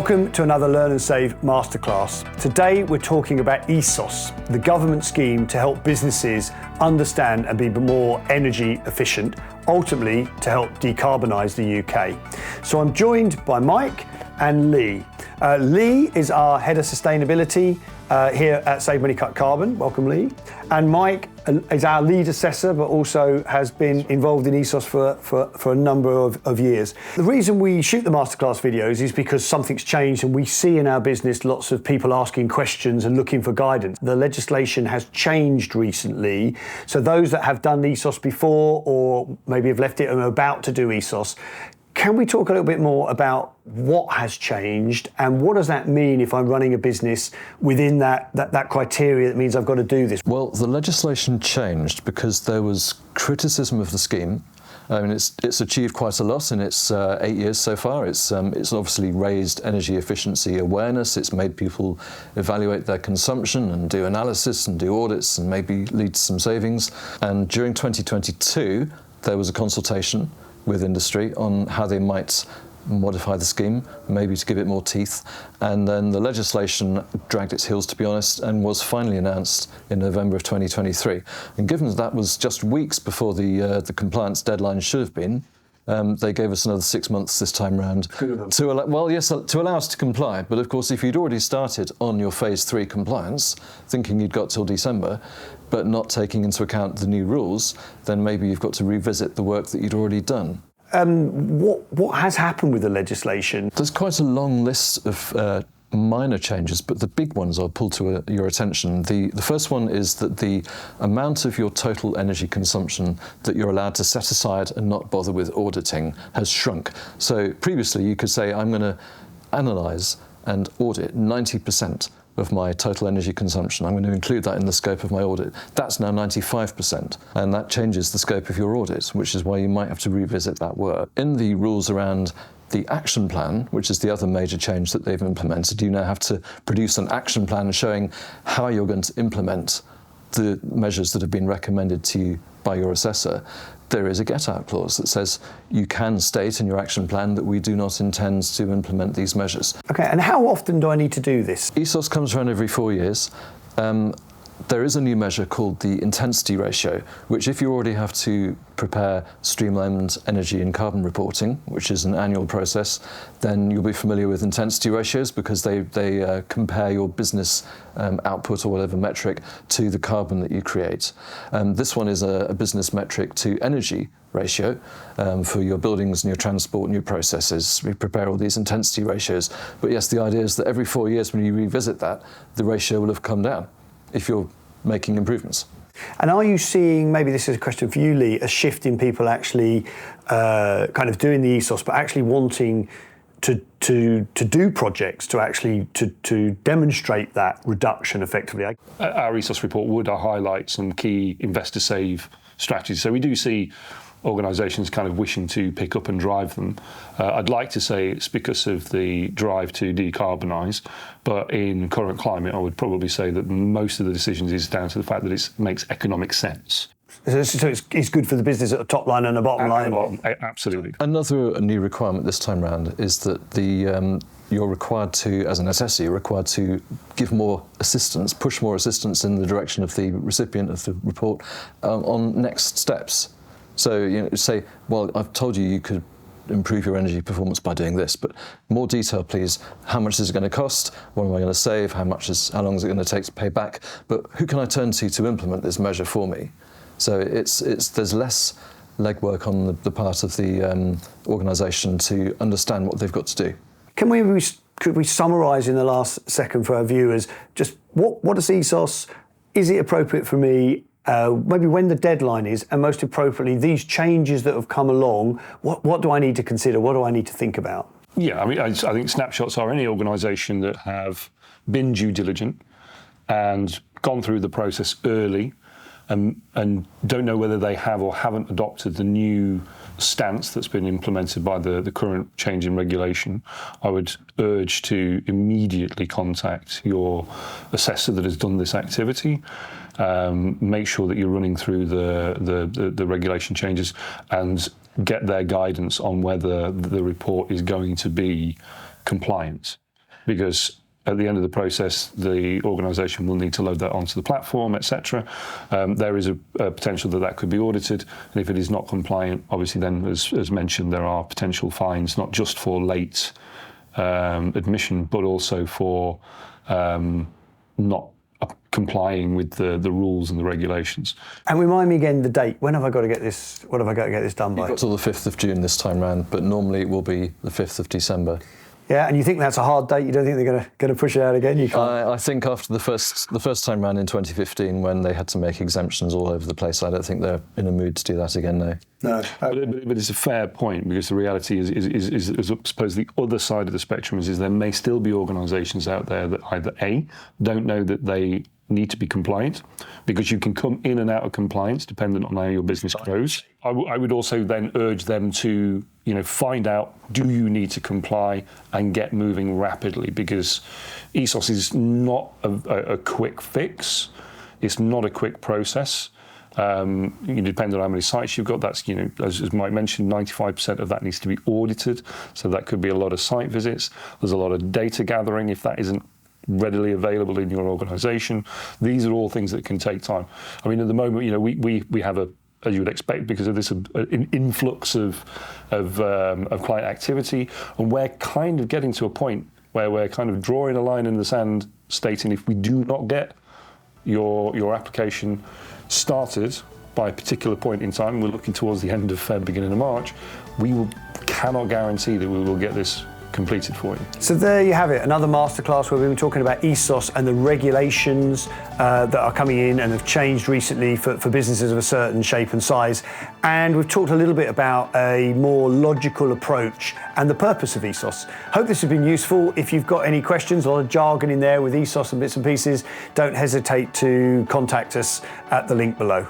Welcome to another Learn and Save Masterclass. Today we're talking about ESOS, the government scheme to help businesses understand and be more energy efficient, ultimately to help decarbonise the UK. So I'm joined by Mike and Lee. Lee is our Head of Sustainability here at Save Money Cut Carbon. Welcome, Lee. And Mike is our lead assessor, but also has been involved in ESOS for a number of years. The reason we shoot the masterclass videos is because something's changed and we see in our business lots of people asking questions and looking for guidance. The legislation has changed recently, so those that have done ESOS before or maybe have left it and are about to do ESOS, can we talk a little bit more about what has changed and what does that mean if I'm running a business within that criteria that means I've got to do this? Well, the legislation changed because there was criticism of the scheme. I mean, it's achieved quite a lot in its 8 years so far. It's obviously raised energy efficiency awareness. It's made people evaluate their consumption and do analysis and do audits and maybe lead to some savings. And during 2022, there was a consultation with industry on how they might modify the scheme, maybe to give it more teeth. And then the legislation dragged its heels, to be honest, and was finally announced in November of 2023. And given that was just weeks before the compliance deadline should have been, they gave us another 6 months this time round to allow us to comply. But of course, if you'd already started on your phase 3 compliance, thinking you'd got till December, but not taking into account the new rules, then maybe you've got to revisit the work that you'd already done. What has happened with the legislation? There's quite a long list of minor changes, but the big ones I'll pull to your attention. The first one is that the amount of your total energy consumption that you're allowed to set aside and not bother with auditing has shrunk. So previously you could say, I'm going to analyse and audit 90% of my total energy consumption. I'm going to include that in the scope of my audit. That's now 95%, and that changes the scope of your audit, which is why you might have to revisit that work. In the rules around the action plan, which is the other major change that they've implemented, you now have to produce an action plan showing how you're going to implement the measures that have been recommended to you by your assessor. There is a get-out clause that says you can state in your action plan that we do not intend to implement these measures. Okay, and how often do I need to do this? ESOS comes around every 4 years. There is a new measure called the intensity ratio, which if you already have to prepare streamlined energy and carbon reporting, which is an annual process, then you'll be familiar with intensity ratios because they compare your business output or whatever metric to the carbon that you create. This one is a business metric to energy ratio for your buildings and your transport and your processes. We prepare all these intensity ratios. But yes, the idea is that every 4 years when you revisit that, the ratio will have come down if you're making improvements. And are you seeing, maybe this is a question for you, Lee, a shift in people actually kind of doing the ESOS, but actually wanting to do projects to actually to demonstrate that reduction effectively? Our ESOS report would highlight some key investor save strategies. So we do see organisations kind of wishing to pick up and drive them. I'd like to say it's because of the drive to decarbonise, but in current climate, I would probably say that most of the decisions is down to the fact that it makes economic sense. So it's good for the business at the top line and the bottom line? Absolutely. Another new requirement this time round is that you're required to, as an assessor, you're required to give more assistance, push more assistance in the direction of the recipient of the report on next steps. So say, well, I've told you could improve your energy performance by doing this, but more detail, please. How much is it going to cost? What am I going to save? How long is it going to take to pay back? But who can I turn to implement this measure for me? So there's less legwork on the part of the organisation to understand what they've got to do. Could we summarise in the last second for our viewers just what is ESOS? Is it appropriate for me? Maybe when the deadline is, and most appropriately, these changes that have come along, what do I need to consider? What do I need to think about? Yeah, I mean, I think snapshots are any organisation that have been due diligent and gone through the process early and don't know whether they have or haven't adopted the new stance that's been implemented by the current change in regulation. I would urge to immediately contact your assessor that has done this activity. Make sure that you're running through the regulation changes and get their guidance on whether the report is going to be compliant. because at the end of the process, the organisation will need to load that onto the platform, etc. There is a potential that could be audited, and if it is not compliant, obviously then, as mentioned, there are potential fines, not just for late admission, but also for not complying with the rules and the regulations. And remind me again the date. When have I got to get this? What have I got to get this done by? You've got till the 5th of June this time round, but normally it will be the 5th of December. Yeah, and you think that's a hard date? You don't think they're going to push it out again? You can't. I think after the first time round in 2015, when they had to make exemptions all over the place, I don't think they're in a mood to do that again now. No, but it's a fair point, because the reality is I suppose the other side of the spectrum is there may still be organisations out there that either A, don't know that they need to be compliant, because you can come in and out of compliance dependent on how your business grows. I would also then urge them to, find out, do you need to comply, and get moving rapidly, because ESOS is not a quick fix. It's not a quick process. It depends on how many sites you've got. That's, as Mike mentioned, 95% of that needs to be audited. So that could be a lot of site visits. There's a lot of data gathering if that isn't readily available in your organisation. These are all things that can take time. I mean, at the moment, we have as you would expect, because of this, an influx of client activity, and we're kind of getting to a point where we're kind of drawing a line in the sand, stating if we do not get your application started by a particular point in time, we're looking towards the end of Feb, beginning of March, cannot guarantee that we will get this completed for you. So there you have it, another masterclass where we've been talking about ESOS and the regulations that are coming in and have changed recently for businesses of a certain shape and size. And we've talked a little bit about a more logical approach and the purpose of ESOS. Hope this has been useful. If you've got any questions, a lot of jargon in there with ESOS and bits and pieces, don't hesitate to contact us at the link below.